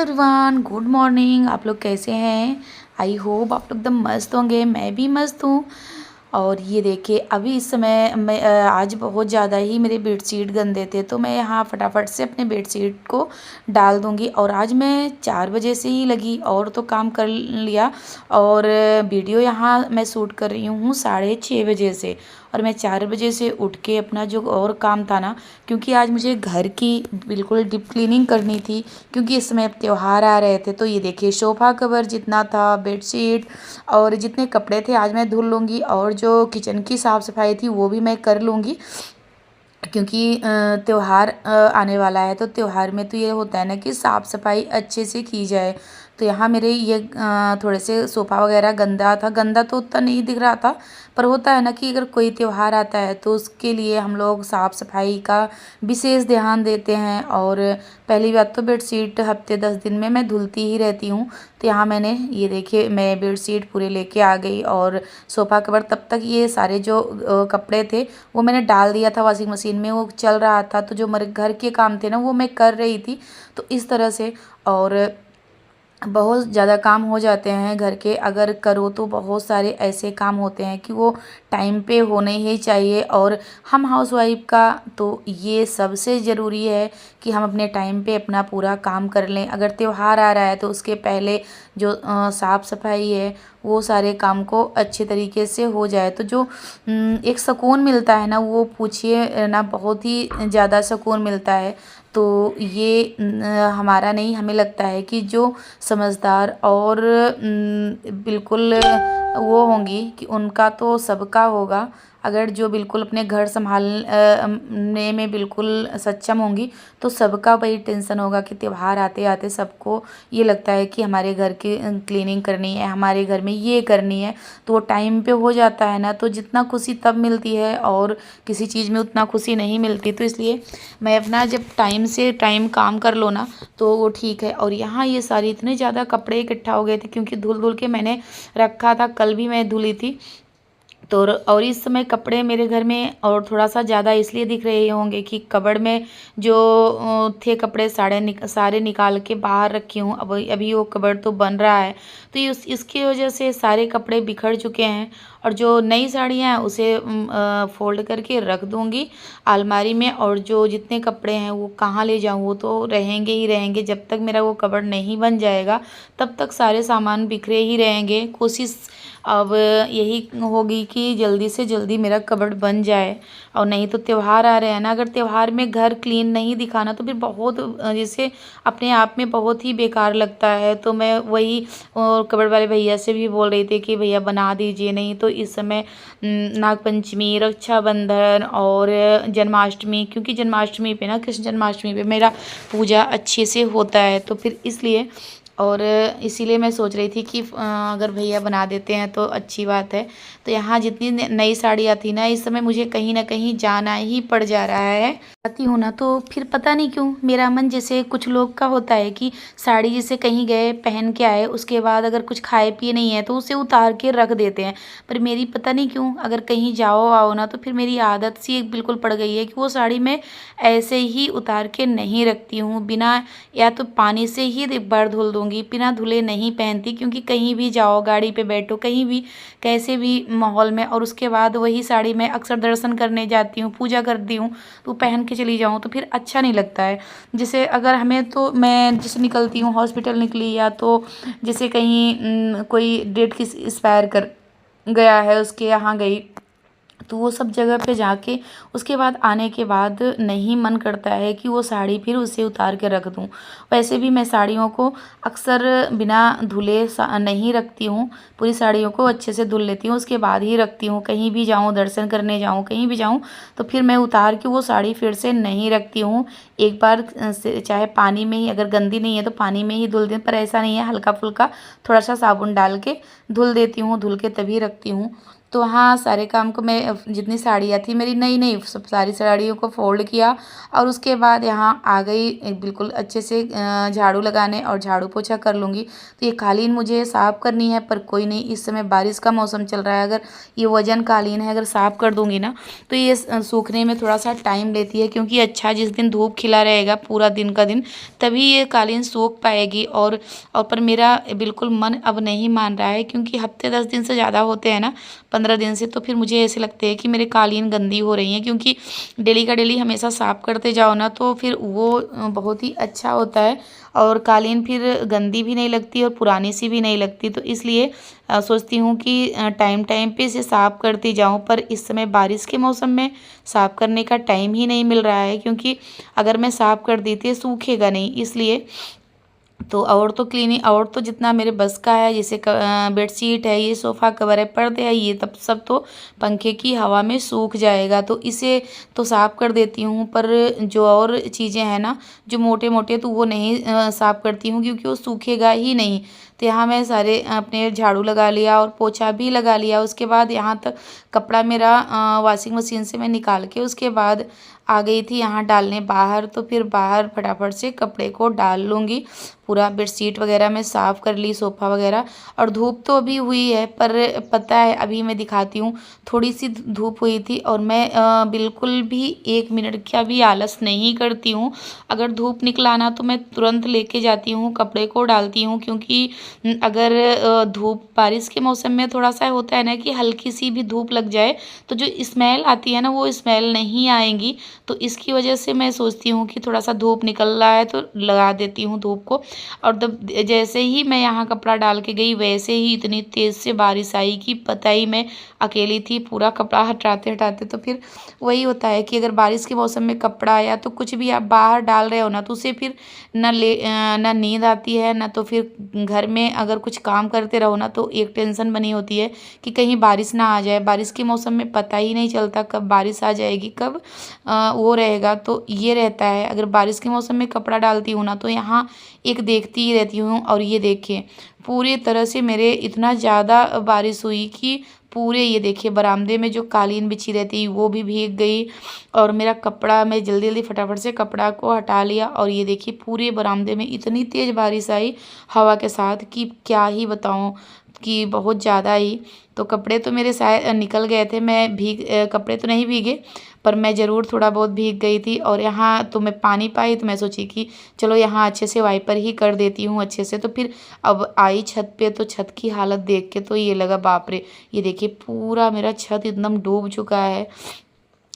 Everyone, good morning. आप लोग कैसे हैं? आई होप आप लोग एकदम मस्त होंगे। मैं भी मस्त हूँ। और ये देखिए, अभी इस समय मैं आज बहुत ज़्यादा ही मेरे बेडशीट गंदे थे, तो मैं यहाँ फटाफट से अपने बेडशीट को डाल दूँगी। और आज मैं 4 बजे से ही लगी और तो काम कर लिया। और वीडियो यहाँ मैं शूट कर रही हूँ 6:30 बजे से। और मैं 4 बजे से उठ के अपना जो और काम था ना, क्योंकि आज मुझे घर की बिल्कुल डीप क्लीनिंग करनी थी, क्योंकि इस समय त्यौहार आ रहे थे। तो ये देखिए, सोफ़ा कवर जितना था, बेडशीट और जितने कपड़े थे आज मैं धुल लूँगी। और जो किचन की साफ़ सफाई थी वो भी मैं कर लूँगी, क्योंकि त्यौहार आने वाला है। तो त्यौहार में तो ये होता है ना कि साफ़ सफाई अच्छे से की जाए। तो यहाँ मेरे ये थोड़े से सोफ़ा वगैरह गंदा था। गंदा तो उतना नहीं दिख रहा था, पर होता है ना कि अगर कोई त्यौहार आता है तो उसके लिए हम लोग साफ़ सफाई का विशेष ध्यान देते हैं। और पहली बात तो बेडशीट हफ्ते 10 दिन में मैं धुलती ही रहती हूँ। तो यहाँ मैंने ये देखिए, मैं बेडशीट पूरे लेके आ गई। और सोफ़ा कवर, तब तक ये सारे जो कपड़े थे वो मैंने डाल दिया था वॉशिंग मशीन में, वो चल रहा था। तो जो मेरे घर के काम थे ना वो मैं कर रही थी। तो इस तरह से, और बहुत ज़्यादा काम हो जाते हैं घर के, अगर करो तो बहुत सारे ऐसे काम होते हैं कि वो टाइम पे होने ही चाहिए। और हम हाउसवाइफ का तो ये सबसे ज़रूरी है कि हम अपने टाइम पे अपना पूरा काम कर लें। अगर त्यौहार आ रहा है तो उसके पहले जो साफ़ सफाई है वो सारे काम को अच्छे तरीके से हो जाए, तो जो एक सुकून मिलता है ना, वो पूछिए ना, बहुत ही ज़्यादा सुकून मिलता है। तो ये हमारा नहीं, हमें लगता है कि जो समझदार और बिल्कुल वो होंगी कि उनका तो सबका होगा। अगर जो बिल्कुल अपने घर संभालने में बिल्कुल सक्षम होंगी तो सबका वही टेंशन होगा कि त्यौहार आते आते सबको ये लगता है कि हमारे घर की क्लीनिंग करनी है, हमारे घर में ये करनी है। तो वो टाइम पे हो जाता है ना, तो जितना खुशी तब मिलती है और किसी चीज़ में उतना खुशी नहीं मिलती। तो इसलिए मैं अपना जब टाइम से टाइम काम कर लो ना तो वो ठीक है। और यहाँ ये सारे इतने ज़्यादा कपड़े इकट्ठा हो गए थे, क्योंकि धुल धुल के मैंने रखा था, कल भी मैं धुली थी। तो और इस समय कपड़े मेरे घर में और थोड़ा सा ज़्यादा इसलिए दिख रहे होंगे कि कबर्ड में जो थे कपड़े सारे निकाल के बाहर रखी हूँ। अब अभी वो कबर्ड तो बन रहा है, तो ये इसकी वजह से सारे कपड़े बिखर चुके हैं। और जो नई साड़ियाँ हैं उसे फोल्ड करके रख दूँगी अलमारी में। और जो जितने कपड़े हैं वो कहाँ ले जाऊँ, वो तो रहेंगे ही रहेंगे। जब तक मेरा वो कबर्ड नहीं बन जाएगा तब तक सारे सामान बिखरे ही रहेंगे। कोशिश अब यही होगी कि जल्दी से जल्दी मेरा कबर्ड बन जाए। और नहीं तो त्यौहार आ रहे हैं ना, अगर त्यौहार में घर क्लीन नहीं दिखाना तो फिर बहुत जैसे अपने आप में बहुत ही बेकार लगता है। तो मैं वही कबर्ड वाले भैया से भी बोल रही थी कि भैया बना दीजिए। नहीं तो इस समय नागपंचमी, रक्षाबंधन और जन्माष्टमी, क्योंकि जन्माष्टमी पे ना, कृष्ण जन्माष्टमी पे मेरा पूजा अच्छे से होता है, तो फिर इसलिए, और इसीलिए मैं सोच रही थी कि अगर भैया बना देते हैं तो अच्छी बात है। तो यहाँ जितनी नई साड़ियाँ थी ना, इस समय मुझे कहीं ना कहीं जाना ही पड़ जा रहा है। आती हूँ ना तो फिर पता नहीं क्यों मेरा मन, जैसे कुछ लोग का होता है कि साड़ी जैसे कहीं गए पहन के आए, उसके बाद अगर कुछ खाए पिए नहीं है तो उसे उतार के रख देते हैं। पर मेरी पता नहीं क्यों, अगर कहीं जाओ आओ ना तो फिर मेरी आदत सी एक बिल्कुल पड़ गई है कि वो साड़ी मैं ऐसे ही उतार के नहीं रखती हूँ। बिना, या तो पानी से ही एक बार धुल दूँगी, बिना धुले नहीं पहनती। क्योंकि कहीं भी जाओ, गाड़ी पे बैठो, कहीं भी कैसे भी माहौल में, और उसके बाद वही साड़ी मैं अक्सर दर्शन करने जाती हूँ, पूजा करती हूँ, तो पहन के चली जाऊँ तो फिर अच्छा नहीं लगता है। जैसे अगर हमें, तो मैं जैसे निकलती हूँ, हॉस्पिटल निकली, या तो जैसे कहीं कोई डेट की एक्सपायर कर गया है उसके यहाँ गई, तो वो सब जगह पे जाके उसके बाद आने के बाद नहीं मन करता है कि वो साड़ी फिर उसे उतार के रख दूँ। वैसे भी मैं साड़ियों को अक्सर बिना धुले नहीं रखती हूँ, पूरी साड़ियों को अच्छे से धुल लेती हूँ, उसके बाद ही रखती हूँ। कहीं भी जाऊँ, दर्शन करने जाऊँ, कहीं भी जाऊँ, तो फिर मैं उतार के वो साड़ी फिर से नहीं रखती हूँ। एक बार से चाहे पानी में ही, अगर गंदी नहीं है तो पानी में ही धुल दें, पर ऐसा नहीं है, हल्का फुल्का थोड़ा सा साबुन डाल के धुल देती हूँ, धुल के तभी रखती हूँ। तो हाँ, सारे काम को मैं जितनी साड़ियाँ थी मेरी नई-नई सब सारी साड़ियों को फ़ोल्ड किया और उसके बाद यहाँ आ गई बिल्कुल अच्छे से झाड़ू लगाने और झाड़ू पोछा कर लूँगी। तो ये कालीन मुझे साफ़ करनी है, पर कोई नहीं, इस समय बारिश का मौसम चल रहा है। अगर ये वज़न कालीन है, अगर साफ़ कर दूँगी ना तो ये सूखने में थोड़ा-सा टाइम लेती है, क्योंकि अच्छा जिस दिन धूप खिला रहेगा पूरा दिन का दिन, तभी ये कालीन सूख पाएगी। और पर मेरा बिल्कुल मन अब नहीं मान रहा है, क्योंकि हफ़्ते 10 दिन से ज़्यादा होते हैं ना, 15 दिन से, तो फिर मुझे ऐसे लगते हैं कि मेरे कालीन गंदी हो रही हैं, क्योंकि डेली का डेली हमेशा साफ़ करते जाओ ना तो फिर वो बहुत ही अच्छा होता है और कालीन फिर गंदी भी नहीं लगती और पुरानी सी भी नहीं लगती। तो इसलिए सोचती हूँ कि टाइम टाइम पे इसे साफ़ करती जाऊँ, पर इस समय बारिश के मौसम में साफ़ करने का टाइम ही नहीं मिल रहा है, क्योंकि अगर मैं साफ़ कर देती सूखेगा नहीं, इसलिए तो और तो क्लीनिंग और तो जितना मेरे बस का है, जैसे बेडशीट है, ये सोफ़ा कवर है, पर्दे है, ये तब सब तो पंखे की हवा में सूख जाएगा, तो इसे तो साफ़ कर देती हूँ। पर जो और चीज़ें हैं ना, जो मोटे-मोटे, तो वो नहीं साफ़ करती हूँ, क्योंकि वो सूखेगा ही नहीं। तो यहाँ मैं सारे अपने झाड़ू लगा लिया और पोछा भी लगा लिया। उसके बाद यहाँ तक कपड़ा मेरा वॉशिंग मशीन से मैं निकाल के उसके बाद आ गई थी यहाँ डालने बाहर। तो फिर बाहर फटाफट से कपड़े को डाल लूँगी। पूरा बेडशीट वगैरह मैं साफ़ कर ली, सोफ़ा वगैरह। और धूप तो अभी हुई है, पर पता है अभी मैं दिखाती हूँ, थोड़ी सी धूप हुई थी और मैं बिल्कुल भी 1 मिनट का भी आलस नहीं करती हूँ। अगर धूप निकला ना तो मैं तुरंत लेके जाती हूँ, कपड़े को डालती हूँ, क्योंकि अगर धूप बारिश के मौसम में थोड़ा-सा होता है ना कि हल्की सी भी धूप लग जाए तो जो स्मेल आती है ना, वो स्मेल नहीं आएगी। तो इसकी वजह से मैं सोचती हूँ कि थोड़ा-सा धूप निकल रहा है तो लगा देती हूँ धूप को। और तब जैसे ही मैं यहाँ कपड़ा डाल के गई, वैसे ही इतनी तेज़ से बारिश आई कि पता ही, मैं अकेली थी, पूरा कपड़ा हटाते-हटाते। तो फिर वही होता है कि अगर बारिश के मौसम में कपड़ा या तो कुछ भी आप बाहर डाल रहे हो ना, तो उसे फिर ना नींद आती है, ना तो फिर घर में अगर कुछ काम करते रहो ना तो एक टेंशन बनी होती है कि कहीं बारिश ना आ जाए। बारिश के मौसम में पता ही नहीं चलता कब बारिश आ जाएगी, कब वो रहेगा। तो ये रहता है, अगर बारिश के मौसम में कपड़ा डालती हूँ ना तो यहाँ एक देखती ही रहती हूँ। और ये देखिए, पूरी तरह से मेरे इतना ज़्यादा बारिश हुई कि पूरे, ये देखिए, बरामदे में जो कालीन बिछी रहती वो भी भीग गई। और मेरा कपड़ा, मैं जल्दी जल्दी फटाफट से कपड़ा को हटा लिया। और ये देखिए, पूरे बरामदे में इतनी तेज़ बारिश आई हवा के साथ कि क्या ही बताऊँ, कि बहुत ज़्यादा ही। तो कपड़े तो मेरे शायद निकल गए थे, मैं कपड़े तो नहीं भीगे, पर मैं ज़रूर थोड़ा बहुत भीग गई थी। और यहाँ तो मैं पानी पाई, तो मैं सोची कि चलो यहाँ अच्छे से वाइपर ही कर देती हूँ अच्छे से। तो फिर अब आई छत पे, तो छत की हालत देख के तो ये लगा बाप रे, ये देखिए पूरा मेरा छत एकदम डूब चुका है।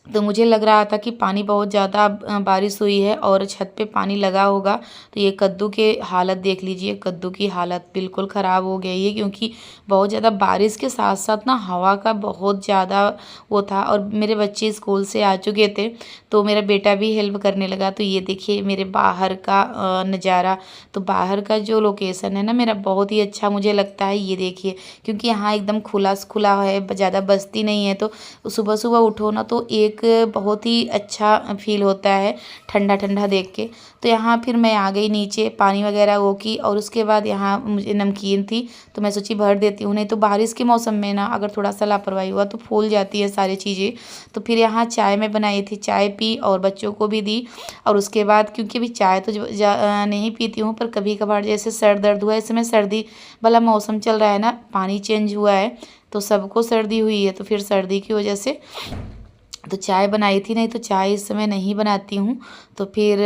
तो मुझे लग रहा था कि पानी बहुत ज़्यादा बारिश हुई है और छत पे पानी लगा होगा। तो ये कद्दू के हालत देख लीजिए, कद्दू की हालत बिल्कुल ख़राब हो गई है, क्योंकि बहुत ज़्यादा बारिश के साथ साथ ना हवा का बहुत ज़्यादा वो था। और मेरे बच्चे स्कूल से आ चुके थे, तो मेरा बेटा भी हेल्प करने लगा। तो ये देखिए मेरे बाहर का नज़ारा। तो बाहर का जो लोकेशन है ना मेरा, बहुत ही अच्छा मुझे लगता है। ये देखिए, क्योंकि यहाँ एकदम खुला खुला है, ज़्यादा बस्ती नहीं है, तो सुबह सुबह उठो ना तो एक बहुत ही अच्छा फील होता है, ठंडा ठंडा देख के। तो यहाँ फिर मैं आ गई नीचे, पानी वगैरह वो की, और उसके बाद यहाँ मुझे नमकीन थी तो मैं सोची भर देती हूँ। नहीं तो बारिश के मौसम में ना अगर थोड़ा सा लापरवाही हुआ तो फूल जाती है सारी चीज़ें। तो फिर यहाँ चाय मैं बनाई थी, चाय पी और बच्चों को भी दी। और उसके बाद, क्योंकि अभी चाय तो नहीं पीती हूँ, पर कभी कभार जैसे सर दर्द हुआ, इस समय सर्दी वाला मौसम चल रहा है ना, पानी चेंज हुआ है तो सबको सर्दी हुई है, तो फिर सर्दी की वजह से तो चाय बनाई थी। नहीं तो चाय इस समय नहीं बनाती हूँ। तो फिर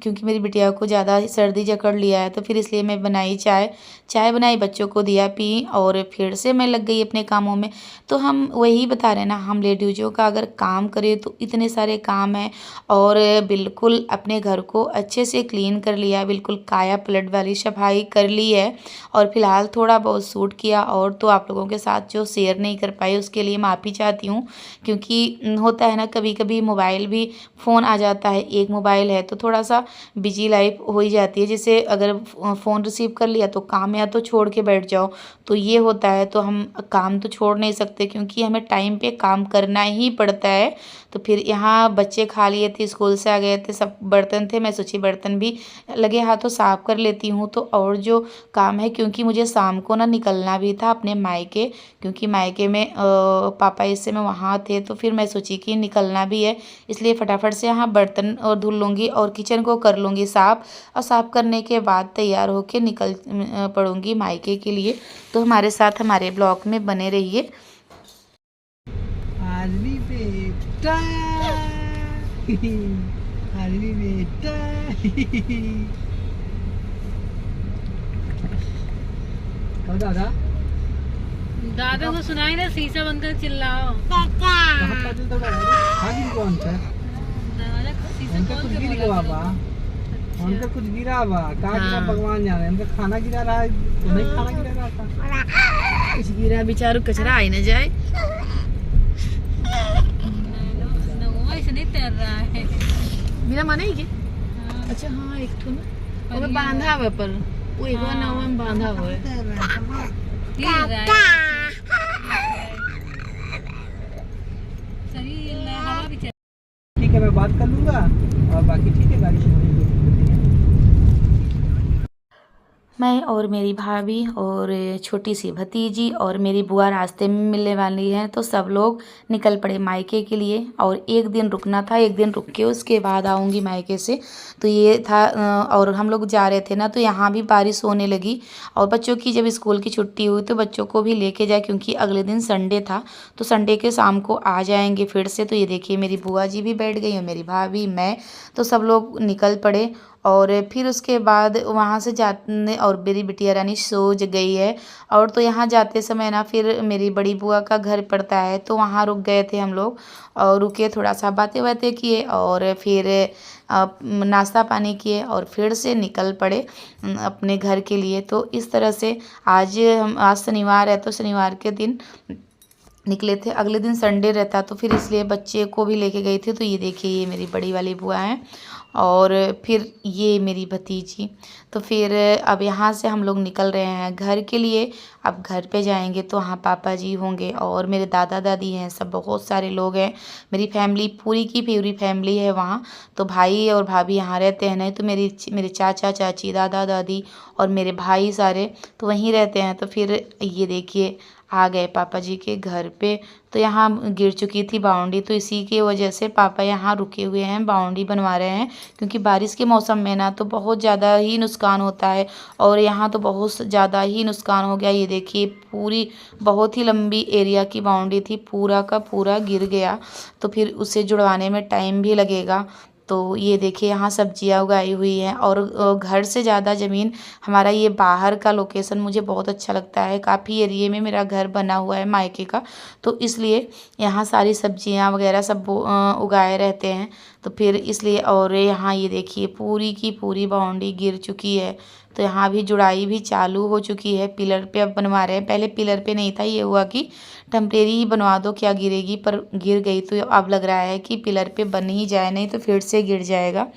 क्योंकि मेरी बिटिया को ज़्यादा सर्दी जकड़ लिया है, तो फिर इसलिए मैं बनाई चाय। चाय बनाई, बच्चों को दिया, पी, और फिर से मैं लग गई अपने कामों में। तो हम वही बता रहे हैं ना, हम लेडीज़ों का अगर काम करें तो इतने सारे काम हैं। और बिल्कुल अपने घर को अच्छे से क्लीन कर लिया, बिल्कुल काया पलट वाली सफाई कर ली है। और फिलहाल थोड़ा बहुत सूट किया, और तो आप लोगों के साथ जो शेयर नहीं कर पाई उसके लिए माफ़ी चाहती हूँ, क्योंकि होता है ना, कभी कभी मोबाइल भी फ़ोन आ जाता है, एक मोबाइल है तो थोड़ा सा बिजी लाइफ हो ही जाती है। जैसे अगर फ़ोन रिसीव कर लिया तो काम या तो छोड़ के बैठ जाओ, तो ये होता है। तो हम काम तो छोड़ नहीं सकते क्योंकि हमें टाइम पे काम करना ही पड़ता है। तो फिर यहाँ बच्चे खा लिए थे, स्कूल से आ गए थे, सब बर्तन थे, मैं सोची बर्तन भी लगे हाथों साफ कर लेती हूँ। तो और जो काम है, क्योंकि मुझे शाम को ना निकलना भी था अपने मायके, क्योंकि मायके में पापा इस समय वहाँ थे, तो फिर मैं सोची कि निकलना भी है, इसलिए फटाफट से यहाँ बर्तन और धुल लूँगी और किचन को कर लूँगी साफ़, और साफ़ करने के बाद तैयार होके निकल पड़ूँगी मायके के लिए। तो हमारे साथ हमारे ब्लॉग में बने रहिए। आदमी बेटा आदमी बेटा कब दादा दादा को सुनाई ना, शीशा बंद कर चिल्लाओ। कहाँ पैदल दौड़ा है कौन सा दरवाजा शीशा उनका खोल कुछ के गिर बोला गया करो। बा उनका कुछ गिरा बा कहाँ गिरा हाँ। भगवान जाने उनका खाना गिरा रहा है तो नहीं खाना गिरा रहा था कुछ गिरा बेचारू, कचरा आई न जाए। वो ऐसे नहीं तैर रहा है। मेरा मन है कि हाँ। अच्छा हाँ, एक ठो ना पर ओमे ये- बांधा हुआ, पर वो एक बार नाव में बांधा हुआ है। गिर रहा है। सही हवा भी चल। ठीक है मैं बात कर लूँगा और बाकी ठीक है गाड़ी से मैं और मेरी भाभी और छोटी सी भतीजी और मेरी बुआ रास्ते में मिलने वाली हैं, तो सब लोग निकल पड़े मायके के लिए। और एक दिन रुकना था, एक दिन रुक के उसके बाद आऊँगी मायके से। तो ये था और हम लोग जा रहे थे ना, तो यहाँ भी बारिश होने लगी। और बच्चों की जब स्कूल की छुट्टी हुई तो बच्चों को भी लेके जाए, क्योंकि अगले दिन संडे था, तो संडे के शाम को आ जाएंगे फिर से। तो ये देखिए मेरी बुआ जी भी बैठ गई और मेरी भाभी, मैं, तो सब लोग निकल पड़े। और फिर उसके बाद वहाँ से जाने, और मेरी बिटिया रानी सो गई है। और तो यहाँ जाते समय ना, फिर मेरी बड़ी बुआ का घर पड़ता है, तो वहाँ रुक गए थे हम लोग। और रुके, थोड़ा सा बातें बातें किए और फिर नाश्ता पानी किए और फिर से निकल पड़े अपने घर के लिए। तो इस तरह से आज शनिवार है, तो शनिवार के दिन निकले थे। अगले दिन संडे रहता, तो फिर इसलिए बच्चे को भी लेके गई थी। तो ये देखिए ये मेरी बड़ी वाली बुआ है और फिर ये मेरी भतीजी। तो फिर अब यहाँ से हम लोग निकल रहे हैं घर के लिए। अब घर पे जाएंगे तो वहाँ पापा जी होंगे और मेरे दादा दादी हैं, सब बहुत सारे लोग हैं। मेरी फैमिली पूरी की पूरी फैमिली है वहाँ। तो भाई और भाभी यहाँ रहते हैं, नहीं तो मेरे चाचा चाची, दादा दादी और मेरे भाई सारे तो वहीं रहते हैं। तो फिर ये देखिए आ गए पापा जी के घर पे। तो यहाँ गिर चुकी थी बाउंड्री, तो इसी की वजह से पापा यहाँ रुके हुए हैं, बाउंड्री बनवा रहे हैं। क्योंकि बारिश के मौसम में ना तो बहुत ज़्यादा ही नुकसान होता है, और यहाँ तो बहुत ज़्यादा ही नुकसान हो गया। ये देखिए पूरी बहुत ही लंबी एरिया की बाउंड्री थी, पूरा का पूरा गिर गया। तो फिर उसे जुड़वाने में टाइम भी लगेगा। तो ये देखिए यहाँ सब्जियाँ उगाई हुई हैं। और घर से ज़्यादा ज़मीन हमारा ये बाहर का लोकेशन मुझे बहुत अच्छा लगता है। काफ़ी एरिए में मेरा घर बना हुआ है मायके का, तो इसलिए यहाँ सारी सब्जियाँ वगैरह सब उगाए रहते हैं। तो फिर इसलिए, और यहाँ ये देखिए पूरी की पूरी बाउंड्री गिर चुकी है। तो यहाँ भी जुड़ाई भी चालू हो चुकी है, पिलर पे अब बनवा रहे हैं। पहले पिलर पे नहीं था, ये हुआ कि टेम्परेरी ही बनवा दो, क्या गिरेगी, पर गिर गई। तो अब लग रहा है कि पिलर पे बन ही जाए, नहीं तो फिर से गिर जाएगा।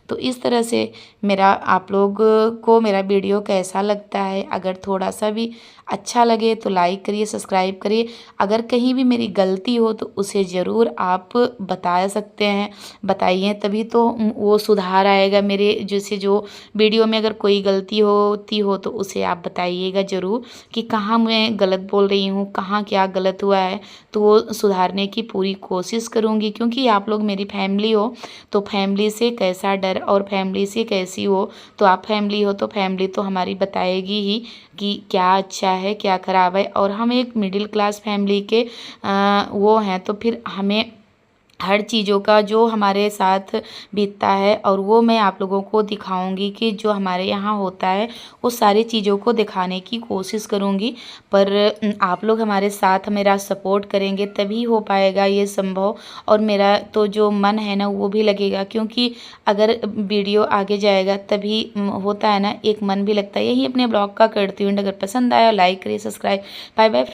तो इस तरह से मेरा आप लोग को मेरा वीडियो कैसा लगता है, अगर थोड़ा सा भी अच्छा लगे तो लाइक करिए, सब्सक्राइब करिए। अगर कहीं भी मेरी गलती हो तो उसे ज़रूर आप बता सकते हैं, बताइए, तभी तो वो सुधार आएगा मेरे। जैसे जो वीडियो में अगर कोई गलती होती हो तो उसे आप बताइएगा ज़रूर कि कहाँ मैं गलत बोल रही हूँ, कहाँ क्या गलत हुआ है। तो वो सुधारने की पूरी कोशिश करूँगी, क्योंकि आप लोग मेरी फैमिली हो। तो फैमिली से कैसा डर और फैमिली से कैसी हो, तो आप फैमिली हो तो फैमिली तो हमारी बताएगी ही कि क्या अच्छा है क्या ख़राब है। और हम एक मिडिल क्लास फैमिली के वो हैं, तो फिर हमें हर चीज़ों का जो हमारे साथ बीतता है, और वो मैं आप लोगों को दिखाऊंगी कि जो हमारे यहाँ होता है, वो सारी चीज़ों को दिखाने की कोशिश करूँगी। पर आप लोग हमारे साथ मेरा सपोर्ट करेंगे तभी हो पाएगा ये संभव। और मेरा तो जो मन है ना वो भी लगेगा, क्योंकि अगर वीडियो आगे जाएगा तभी होता है ना, एक मन भी लगता है। यही अपने ब्लॉग का करती हूँ। अगर पसंद आया लाइक करिए, सब्सक्राइब। Bye bye.